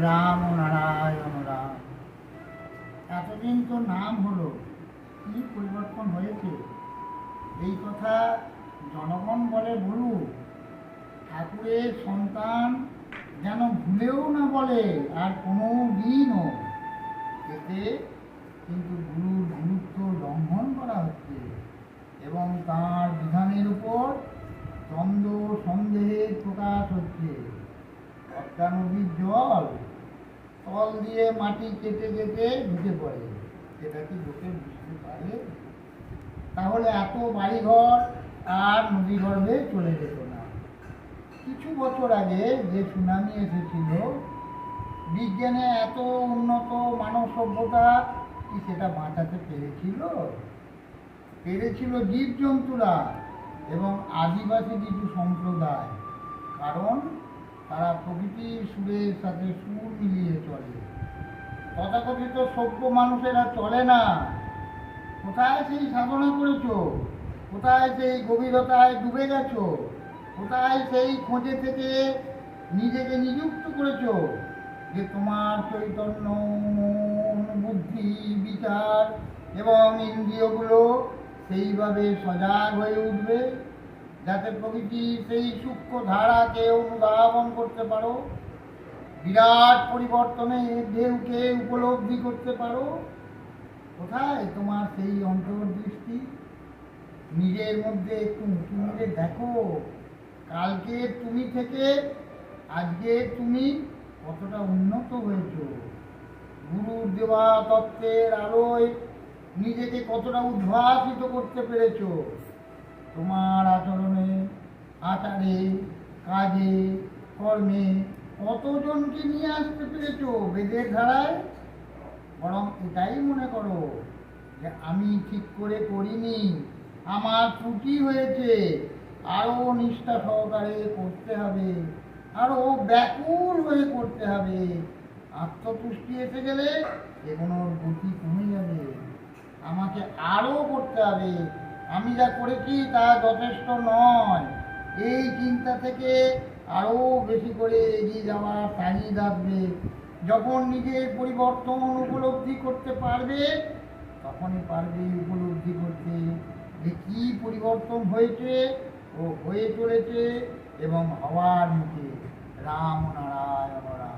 রাম নারায়ণ রাম। এতদিন তো নাম হলো, কি পরিবর্তন হয়েছে এই কথা জনগণ বলে বলুক। ঠাকুরের সন্তান যেন ভুলেও না বলে আর কোনো দিনও। এতে কিন্তু গুরুর গুরুত্ব লঙ্ঘন করা হচ্ছে এবং তাঁর বিধানের উপর দ্বন্দ্ব সন্দেহের প্রকাশ হচ্ছে। পদ্মা নদীর জল তল দিয়ে মাটি কেটে কেটে ঢুকে পড়ে, এটা কি লোকে বুঝতে পারে? তাহলে এত বাড়িঘর আর নদীগর্ভে চলে যেত না। কিছু বছর আগে যে সুনামি এসেছিল, বিজ্ঞানে এত উন্নত মানব সভ্যতা কি সেটা বাঁচাতে পেরেছিল? পেরেছিল জীবজন্তুরা এবং আদিবাসী কিছু সম্প্রদায়, কারণ তারা প্রকৃতির সুরের সাথে সুর মিলিয়ে চলে। তথাকথিত সভ্য মানুষেরা চলে না। কোথায় সেই সাধনা করেছো? কোথায় সেই গভীরতায় ডুবে গেছো? কোথায় সেই খোঁজে থেকে নিজেকে নিযুক্ত করেছো যে তোমার চৈতন্য, মন, বুদ্ধি, বিচার এবং ইন্দ্রিয়গুলো সেইভাবে সজাগ হয়ে উঠবে যাতে প্রকৃতির সেই সূক্ষ্ম ধারাকে অনুধাবন করতে পারো, বিরাট পরিবর্তনে ঢেউকে উপলব্ধি করতে পারো? কোথায় তোমার সেই অন্তর্দৃষ্টি? নিজের মধ্যে একটু উঁচু মেরে দেখো, কালকে তুমি থেকে আজকে তুমি কতটা উন্নত হয়েছ। গুরুর দেওয়া তত্ত্বের আলোয় নিজেকে কতটা উদ্ভাসিত করতে পেরেছ। তোমার আচরণে, আচারে, কাজে, কর্মে কতজনকে নিয়ে আসতে পেরেছ বেদের ধারায়? বরং এটাই মনে করো যে আমি ঠিক করে করিনি, আমার ত্রুটি হয়েছে, আরও নিষ্ঠা সহকারে করতে হবে, আরও ব্যাকুল হয়ে করতে হবে। আত্মতুষ্টি এসে গেলে এগুলোর গতি কমে যাবে। আমাকে আরও করতে হবে, আমি যা করেছি তা যথেষ্ট নয়, এই চিন্তা থেকে আরও বেশি করে এগিয়ে যাওয়ার তাগিদ আসবে। যখন নিজের পরিবর্তন উপলব্ধি করতে পারবে, তখনই পারবে উপলব্ধি করতে যে কী পরিবর্তন হয়েছে ও হয়ে চলেছে এবং হওয়ার মুখে। রাম নারায়ণ রাম।